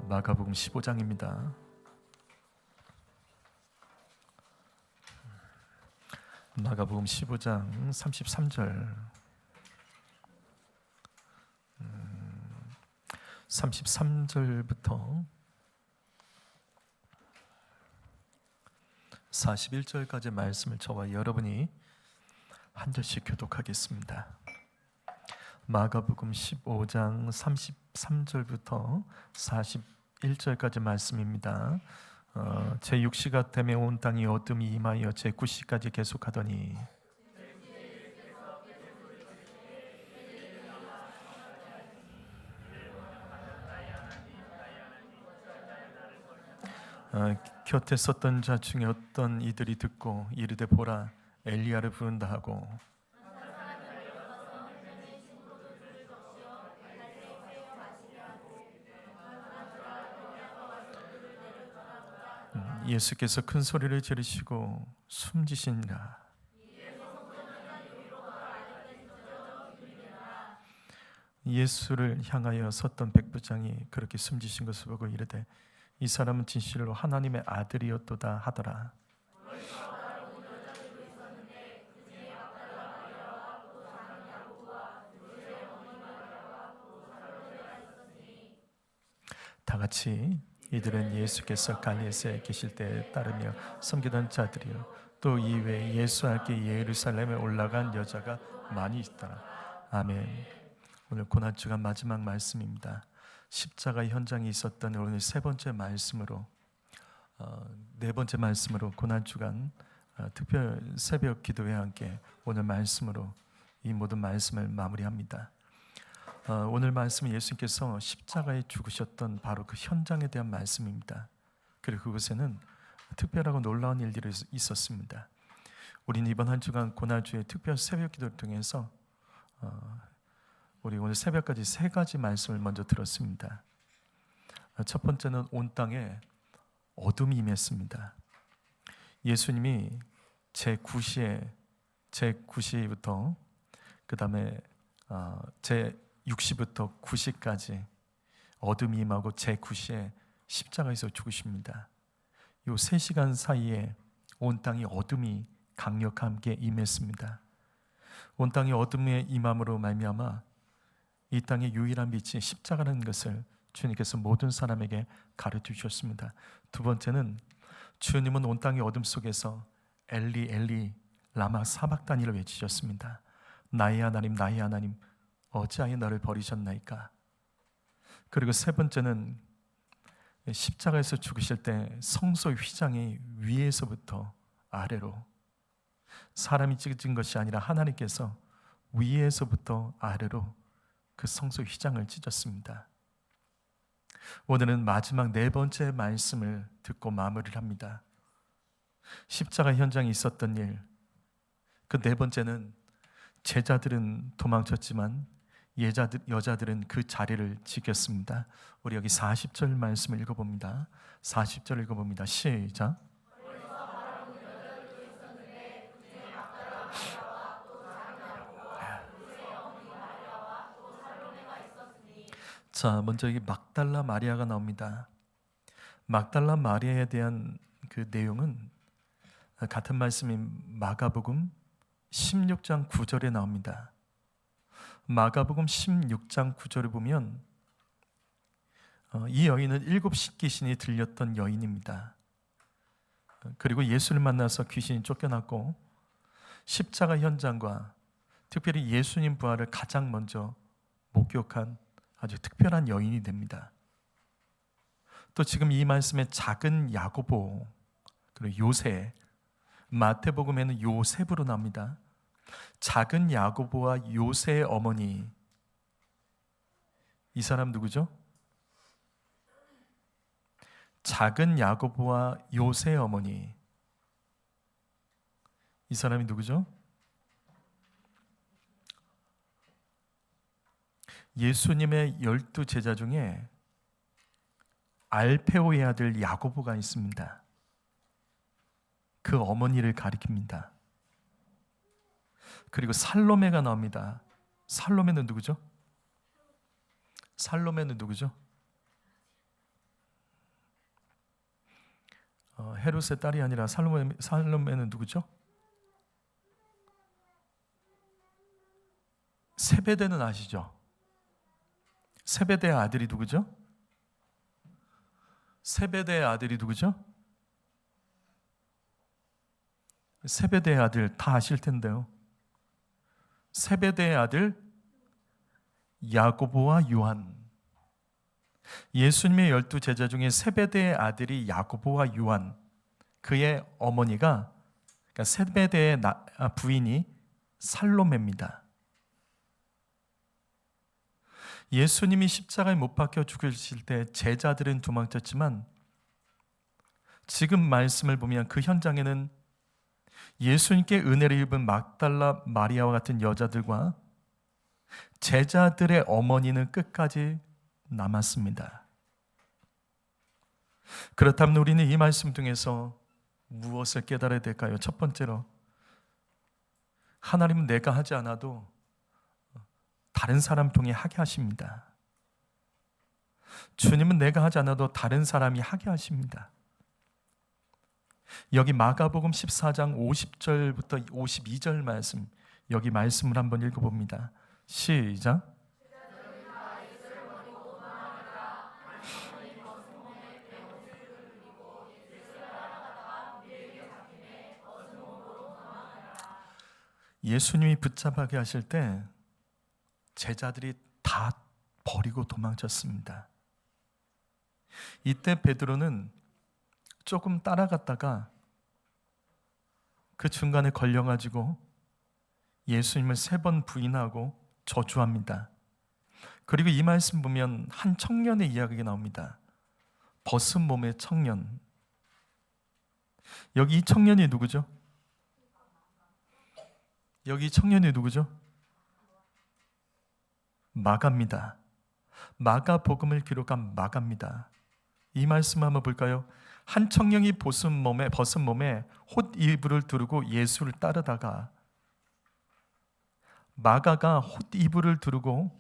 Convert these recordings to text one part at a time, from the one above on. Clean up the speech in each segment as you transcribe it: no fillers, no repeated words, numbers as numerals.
마가복음 15장입니다. 마가복음 15장 33절 33절부터 41절까지 말씀을 저와 여러분이 한 절씩 교독하겠습니다. 마가복음 15장 33절부터 41절까지 말씀입니다. 제6시가 되매 온 땅이 어둠이 임하여 제9시까지 계속하더니 곁에 섰던 자 중에 어떤 이들이 듣고 이르되 보라 엘리야를 부른다 하고 예수께서 큰 소리를 지르시고 숨지시니라. 예수를 향하여 섰던 백부장이 그렇게 숨지신 것을 보고 이르되 이 사람은 진실로 하나님의 아들이었도다 하더라. 다 같이 이들은 예수께서 갈릴리에 계실 때에 따르며 섬기던 자들이요 또 이외에 예수와 함께 예루살렘에 올라간 여자가 많이 있더라. 아멘. 오늘 고난주간 마지막 말씀입니다. 십자가 현장에 있었던 오늘 세 번째 말씀으로 네 번째 말씀으로 고난주간 특별 새벽 기도회와 함께 오늘 말씀으로 이 모든 말씀을 마무리합니다. 오늘 말씀은 예수님께서 십자가에 죽으셨던 바로 그 현장에 대한 말씀입니다. 그리고 그곳에는 특별하고 놀라운 일들이 있었습니다. 우리는 이번 한 주간 고난주의 특별 새벽 기도를 통해서 우리 오늘 새벽까지 세 가지 말씀을 먼저 들었습니다. 첫 번째는 온 땅에 어둠이 임했습니다. 예수님이 제9시부터 그 다음에 제6시부터 9시까지 어둠이 임하고 제9시에 십자가에서 죽으십니다. 이 3시간 사이에 온 땅이 어둠이 강력하게 임했습니다. 온 땅이 어둠에 임함으로 말미암아 이 땅의 유일한 빛이 십자가라는 것을 주님께서 모든 사람에게 가르쳐 주셨습니다. 두 번째는 주님은 온 땅의 어둠 속에서 엘리 엘리 라마 사박다니를 외치셨습니다. 나의 하나님 나의 하나님 어찌하여 나를 버리셨나이까. 그리고 세 번째는 십자가에서 죽으실 때 성소 휘장이 위에서부터 아래로 사람이 찢은 것이 아니라 하나님께서 위에서부터 아래로 그 성소 휘장을 찢었습니다. 오늘은 마지막 네 번째 말씀을 듣고 마무리를 합니다. 십자가 현장에 있었던 일, 그 네 번째는 제자들은 도망쳤지만 여자들은 그 자리를 지켰습니다. 우리 여기 40절 말씀을 읽어봅니다. 40절 읽어봅니다. 시작. 자, 먼저 여기 막달라 마리아가 나옵니다. 막달라 마리아에 대한 그 내용은 같은 말씀인 마가복음 16장 9절에 나옵니다. 마가복음 16장 9절을 보면 이 여인은 7 귀신이 들렸던 여인입니다. 그리고 예수를 만나서 귀신이 쫓겨났고 십자가 현장과 특별히 예수님 부활을 가장 먼저 목격한 아주 특별한 여인이 됩니다. 또 지금 이 말씀에 작은 야고보 그리고 요새, 마태복음에는 요셉으로 나옵니다. 작은 야고보와 요새의 어머니, 이 사람 누구죠? 작은 야고보와 요새의 어머니, 이 사람이 누구죠? 예수님의 12 제자 중에 알페오의 아들 야고보가 있습니다. 그 어머니를 가리킵니다. 그리고 살로메가 나옵니다. 살로메는 누구죠? 살로메는 누구죠? 헤롯의 딸이 아니라 살로메는 누구죠? 세베대는 아시죠? 세베대의 아들이 누구죠? 세베대의 아들이 누구죠? 세베대의 아들 다 아실 텐데요. 세베대의 아들 야고보와 요한. 예수님의 12 제자 중에 세베대의 아들이 야고보와 요한. 그의 어머니가, 그러니까 세베대의 부인이 살로메입니다. 예수님이 십자가에 못 박혀 죽으실 때 제자들은 도망쳤지만 지금 말씀을 보면 그 현장에는 예수님께 은혜를 입은 막달라 마리아와 같은 여자들과 제자들의 어머니는 끝까지 남았습니다. 그렇다면 우리는 이 말씀 중에서 무엇을 깨달아야 될까요? 첫 번째로, 하나님은 내가 하지 않아도 다른 사람 통해 하게 하십니다. 주님은 내가 하지 않아도 다른 사람이 하게 하십니다. 여기 마가복음 14장 50절부터 52절 말씀, 여기 말씀을 한번 읽어봅니다. 시작. 예수님이 붙잡아게 하실 때 제자들이 다 버리고 도망쳤습니다. 이때 베드로는 조금 따라갔다가 그 중간에 걸려가지고 예수님을 3번 부인하고 저주합니다. 그리고 이 말씀 보면 한 청년의 이야기가 나옵니다. 벗은 몸의 청년. 여기 이 청년이 누구죠? 여기 청년이 누구죠? 마가입니다. 마가복음을 기록한 마가입니다. 이 말씀 한번 볼까요? 한 청년이 벗은 몸에 홑 이불을 두르고 예수를 따르다가 마가가 홑 이불을 두르고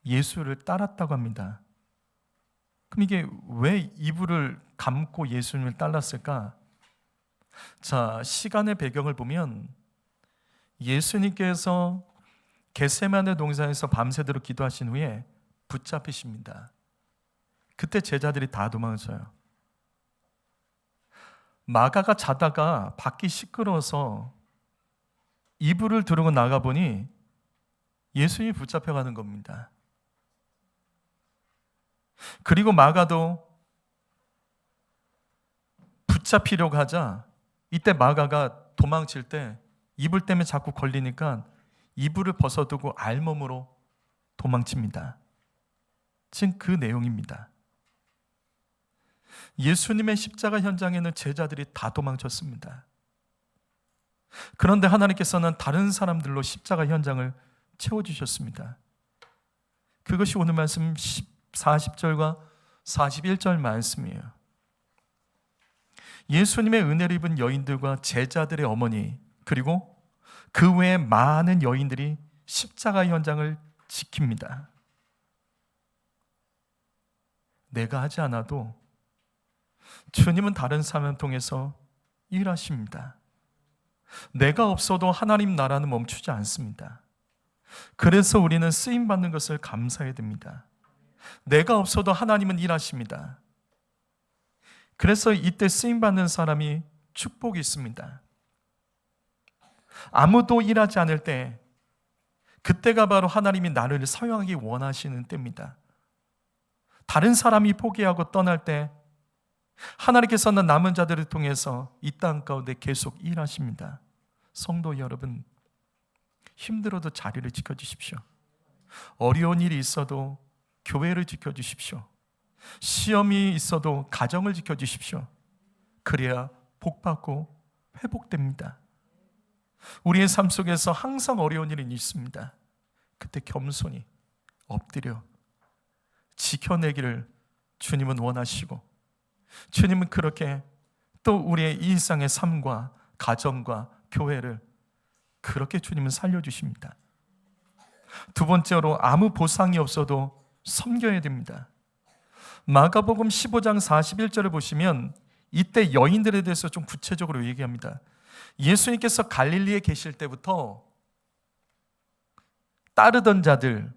예수를 따랐다고 합니다. 그럼 이게 왜 이불을 감고 예수님을 따랐을까? 자, 시간의 배경을 보면 예수님께서 겟세마네 동산에서 밤새도록 기도하신 후에 붙잡히십니다. 그때 제자들이 다 도망쳐요. 마가가 자다가 밖이 시끄러워서 이불을 두르고 나가보니 예수님이 붙잡혀가는 겁니다. 그리고 마가도 붙잡히려고 하자 이때 마가가 도망칠 때 이불 때문에 자꾸 걸리니까 이불을 벗어두고 알몸으로 도망칩니다. 지금 그 내용입니다. 예수님의 십자가 현장에는 제자들이 다 도망쳤습니다. 그런데 하나님께서는 다른 사람들로 십자가 현장을 채워주셨습니다. 그것이 오늘 말씀 40절과 41절 말씀이에요. 예수님의 은혜를 입은 여인들과 제자들의 어머니, 그리고 그 외에 많은 여인들이 십자가 현장을 지킵니다. 내가 하지 않아도 주님은 다른 사람을 통해서 일하십니다. 내가 없어도 하나님 나라는 멈추지 않습니다. 그래서 우리는 쓰임받는 것을 감사해야 됩니다. 내가 없어도 하나님은 일하십니다. 그래서 이때 쓰임받는 사람이 축복이 있습니다. 아무도 일하지 않을 때, 그때가 바로 하나님이 나를 사용하기 원하시는 때입니다. 다른 사람이 포기하고 떠날 때 하나님께서는 남은 자들을 통해서 이 땅 가운데 계속 일하십니다. 성도 여러분, 힘들어도 자리를 지켜주십시오. 어려운 일이 있어도 교회를 지켜주십시오. 시험이 있어도 가정을 지켜주십시오. 그래야 복받고 회복됩니다. 우리의 삶 속에서 항상 어려운 일이 있습니다. 그때 겸손히 엎드려 지켜내기를 주님은 원하시고, 주님은 그렇게 또 우리의 일상의 삶과 가정과 교회를 그렇게 주님은 살려주십니다. 두 번째로, 아무 보상이 없어도 섬겨야 됩니다. 마가복음 15장 41절을 보시면 이때 여인들에 대해서 좀 구체적으로 얘기합니다. 예수님께서 갈릴리에 계실 때부터 따르던 자들,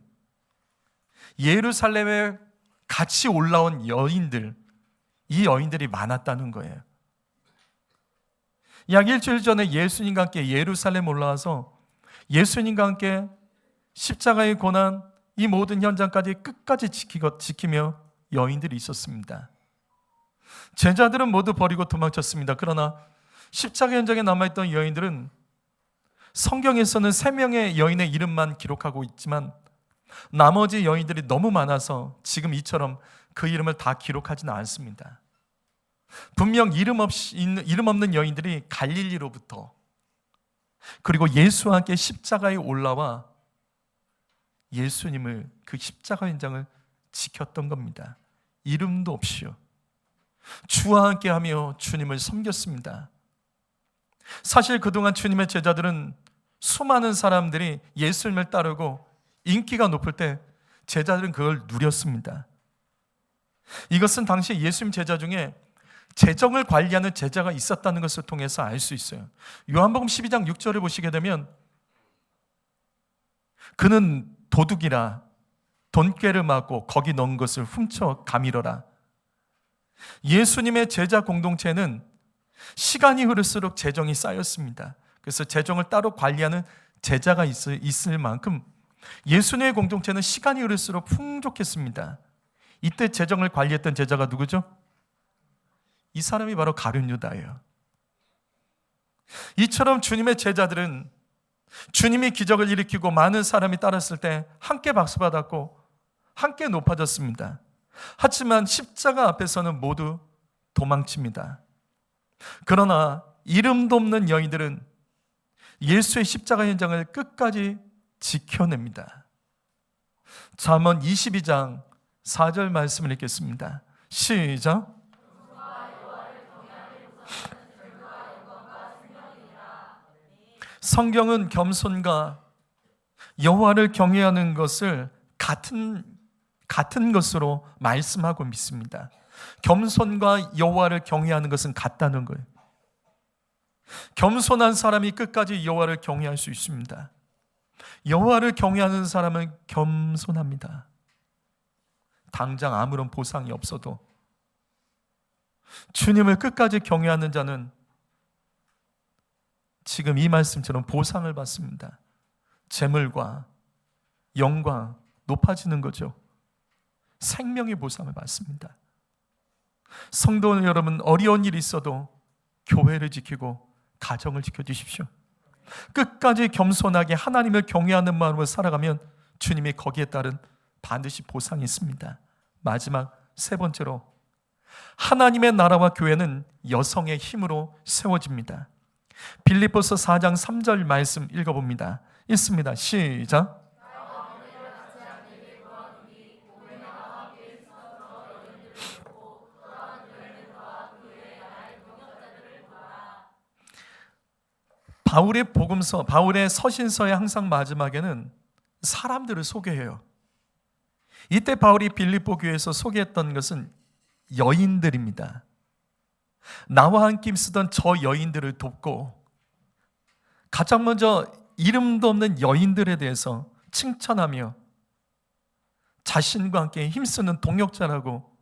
예루살렘에 같이 올라온 여인들, 이 여인들이 많았다는 거예요. 약 일주일 전에 예수님과 함께 예루살렘 올라와서 예수님과 함께 십자가의 고난, 이 모든 현장까지 끝까지 지키며 여인들이 있었습니다. 제자들은 모두 버리고 도망쳤습니다. 그러나 십자가 현장에 남아있던 여인들은 성경에서는 3명의 여인의 이름만 기록하고 있지만 나머지 여인들이 너무 많아서 지금 이처럼 그 이름을 다 기록하지는 않습니다. 분명 이름 없는 여인들이 갈릴리로부터 그리고 예수와 함께 십자가에 올라와 예수님을, 그 십자가 현장을 지켰던 겁니다. 이름도 없이요. 주와 함께하며 주님을 섬겼습니다. 사실 그동안 주님의 제자들은 수많은 사람들이 예수님을 따르고 인기가 높을 때 제자들은 그걸 누렸습니다. 이것은 당시 예수님 제자 중에 재정을 관리하는 제자가 있었다는 것을 통해서 알 수 있어요. 요한복음 12장 6절을 보시게 되면 그는 도둑이라 돈꾀를 맞고 거기 넣은 것을 훔쳐 가밀어라. 예수님의 제자 공동체는 시간이 흐를수록 재정이 쌓였습니다. 그래서 재정을 따로 관리하는 제자가 있을 만큼 예수님의 공동체는 시간이 흐를수록 풍족했습니다. 이때 재정을 관리했던 제자가 누구죠? 이 사람이 바로 가룟 유다예요. 이처럼 주님의 제자들은 주님이 기적을 일으키고 많은 사람이 따랐을 때 함께 박수받았고 함께 높아졌습니다. 하지만 십자가 앞에서는 모두 도망칩니다. 그러나 이름도 없는 여인들은 예수의 십자가 현장을 끝까지 지켜냅니다. 잠언 22장 4절 말씀을 읽겠습니다. 시작. 성경은 겸손과 여호와를 경외하는 것을 같은 것으로 말씀하고 믿습니다. 겸손과 여호와를 경외하는 것은 같다는 거예요. 겸손한 사람이 끝까지 여호와를 경외할 수 있습니다. 여호와를 경외하는 사람은 겸손합니다. 당장 아무런 보상이 없어도 주님을 끝까지 경외하는 자는 지금 이 말씀처럼 보상을 받습니다. 재물과 영광 높아지는 거죠. 생명의 보상을 받습니다. 성도 여러분, 어려운 일이 있어도 교회를 지키고 가정을 지켜주십시오. 끝까지 겸손하게 하나님을 경외하는 마음으로 살아가면 주님이 거기에 따른 반드시 보상이 있습니다. 마지막 세 번째로, 하나님의 나라와 교회는 여성의 힘으로 세워집니다. 빌립보서 4장 3절 말씀 읽어봅니다. 읽습니다. 시작. 바울의 복음서, 바울의 서신서의 항상 마지막에는 사람들을 소개해요. 이때 바울이 빌립보 교회에서 소개했던 것은 여인들입니다. 나와 함께 쓰던 저 여인들을 돕고 가장 먼저 이름도 없는 여인들에 대해서 칭찬하며 자신과 함께 힘쓰는 동역자라고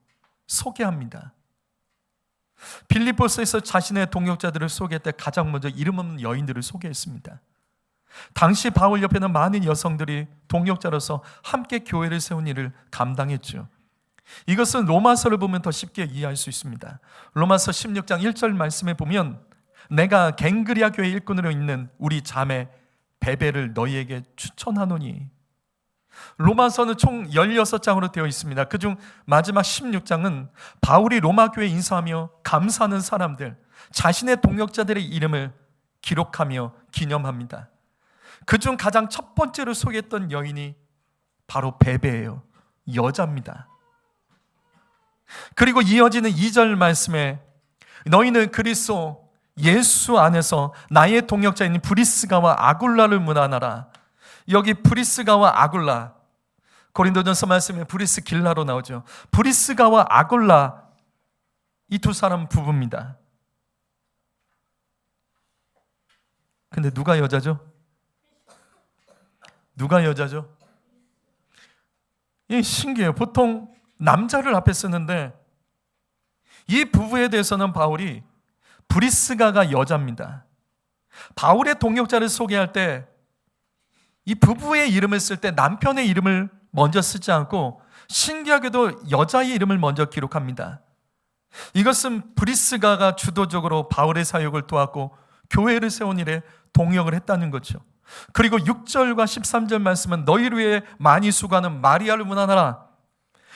소개합니다. 빌립보서에서 자신의 동역자들을 소개할 때 가장 먼저 이름 없는 여인들을 소개했습니다. 당시 바울 옆에는 많은 여성들이 동역자로서 함께 교회를 세운 일을 감당했죠. 이것은 로마서를 보면 더 쉽게 이해할 수 있습니다. 로마서 16장 1절 말씀에 보면 내가 갱그리아 교회 일꾼으로 있는 우리 자매 베베를 너희에게 추천하노니. 로마서는 총 16장으로 되어 있습니다. 그중 마지막 16장은 바울이 로마 교회에 인사하며 감사하는 사람들, 자신의 동역자들의 이름을 기록하며 기념합니다. 그중 가장 첫 번째로 소개했던 여인이 바로 베베예요. 여자입니다. 그리고 이어지는 2절 말씀에 너희는 그리스도 예수 안에서 나의 동역자인 브리스가와 아굴라를 문안하라. 여기 브리스가와 아굴라, 고린도전서 말씀에 브리스길라로 나오죠. 브리스가와 아굴라, 이 두 사람 부부입니다. 근데 누가 여자죠? 누가 여자죠? 이 신기해요. 보통 남자를 앞에 쓰는데 이 부부에 대해서는 바울이 브리스가가 여자입니다. 바울의 동역자를 소개할 때 이 부부의 이름을 쓸 때 남편의 이름을 먼저 쓰지 않고 신기하게도 여자의 이름을 먼저 기록합니다. 이것은 브리스가가 주도적으로 바울의 사역을 도왔고 교회를 세운 일에 동역을 했다는 거죠. 그리고 6절과 13절 말씀은 너희를 위해 많이 수고하는 마리아를 문안하라.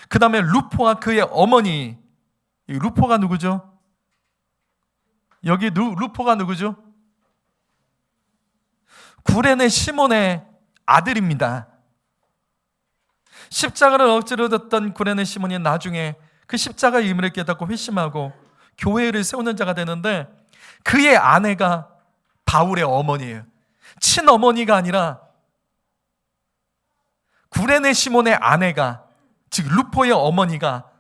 그 다음에 루포와 그의 어머니, 이 루포가 누구죠? 여기 루포가 누구죠? 구레네 시몬의 아들입니다. 십자가를 억지로 졌던 구레네 시몬이 나중에 그 십자가의 의미를 깨닫고 회심하고 교회를 세우는 자가 되는데 그의 아내가 바울의 어머니예요. 친어머니가 아니라 구레네 시몬의 아내가, 즉 루포의 어머니가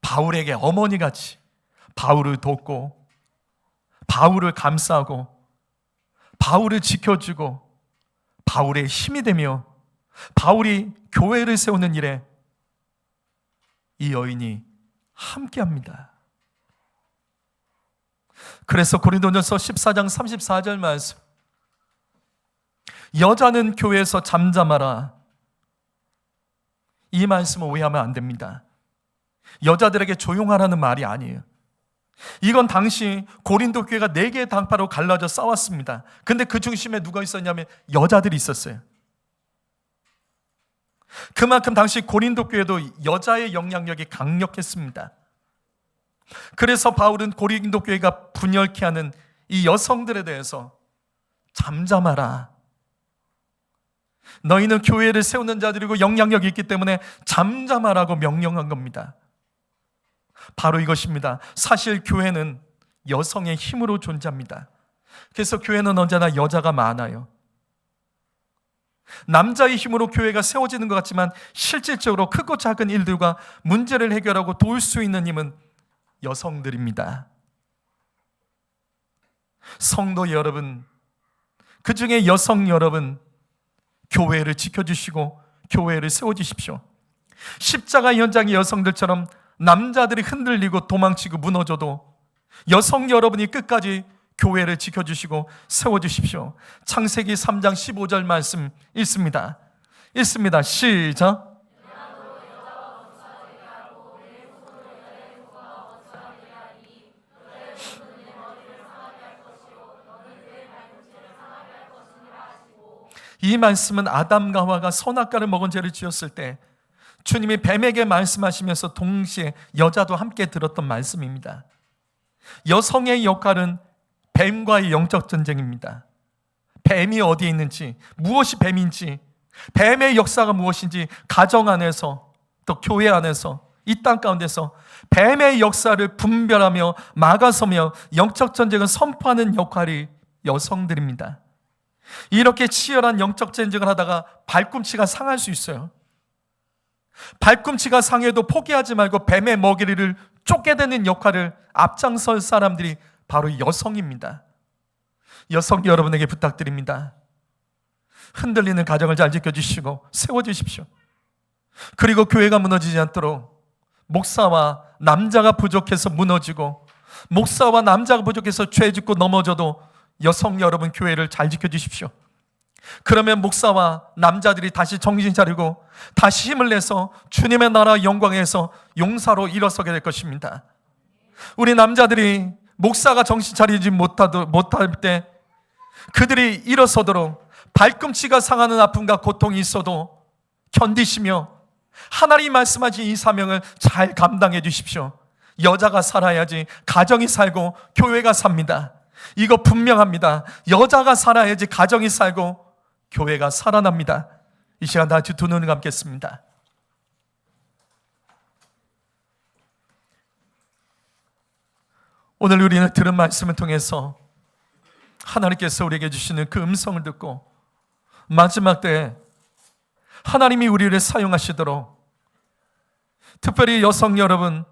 바울에게 어머니같이 바울을 돕고 바울을 감싸고 바울을 지켜주고 바울의 힘이 되며 바울이 교회를 세우는 일에 이 여인이 함께합니다. 그래서 고린도전서 14장 34절 말씀, 여자는 교회에서 잠잠하라, 이 말씀을 오해하면 안 됩니다. 여자들에게 조용하라는 말이 아니에요. 이건 당시 고린도 교회가 4개의 당파로 갈라져 싸웠습니다. 근데 그 중심에 누가 있었냐면 여자들이 있었어요. 그만큼 당시 고린도 교회도 여자의 영향력이 강력했습니다. 그래서 바울은 고린도 교회가 분열케 하는 이 여성들에 대해서 잠잠하라, 너희는 교회를 세우는 자들이고 영향력이 있기 때문에 잠잠하라고 명령한 겁니다. 바로 이것입니다. 사실 교회는 여성의 힘으로 존재합니다. 그래서 교회는 언제나 여자가 많아요. 남자의 힘으로 교회가 세워지는 것 같지만 실질적으로 크고 작은 일들과 문제를 해결하고 도울 수 있는 힘은 여성들입니다. 성도 여러분, 그 중에 여성 여러분, 교회를 지켜주시고 교회를 세워주십시오. 십자가 현장의 여성들처럼 남자들이 흔들리고 도망치고 무너져도 여성 여러분이 끝까지 교회를 지켜주시고 세워주십시오. 창세기 3장 15절 말씀 읽습니다. 시작. 이 말씀은 아담과 하와가 선악과를 먹은 죄를 지었을 때 주님이 뱀에게 말씀하시면서 동시에 여자도 함께 들었던 말씀입니다. 여성의 역할은 뱀과의 영적 전쟁입니다. 뱀이 어디에 있는지, 무엇이 뱀인지, 뱀의 역사가 무엇인지 가정 안에서 또 교회 안에서 이 땅 가운데서 뱀의 역사를 분별하며 막아서며 영적 전쟁을 선포하는 역할이 여성들입니다. 이렇게 치열한 영적 전쟁을 하다가 발꿈치가 상할 수 있어요. 발꿈치가 상해도 포기하지 말고 뱀의 먹이를 쫓게 되는 역할을 앞장설 사람들이 바로 여성입니다. 여성 여러분에게 부탁드립니다. 흔들리는 가정을 잘 지켜주시고 세워주십시오. 그리고 교회가 무너지지 않도록 목사와 남자가 부족해서 무너지고 목사와 남자가 부족해서 죄 짓고 넘어져도 여성 여러분 교회를 잘 지켜주십시오. 그러면 목사와 남자들이 다시 정신 차리고 다시 힘을 내서 주님의 나라 영광에서 용사로 일어서게 될 것입니다. 우리 남자들이 목사가 정신 차리지 못할 때 그들이 일어서도록 발꿈치가 상하는 아픔과 고통이 있어도 견디시며 하나님 말씀하신 이 사명을 잘 감당해 주십시오. 여자가 살아야지 가정이 살고 교회가 삽니다. 이거 분명합니다. 여자가 살아야지 가정이 살고 교회가 살아납니다. 이 시간 다 같이 두 눈을 감겠습니다. 오늘 우리는 들은 말씀을 통해서 하나님께서 우리에게 주시는 그 음성을 듣고 마지막 때에 하나님이 우리를 사용하시도록, 특별히 여성 여러분,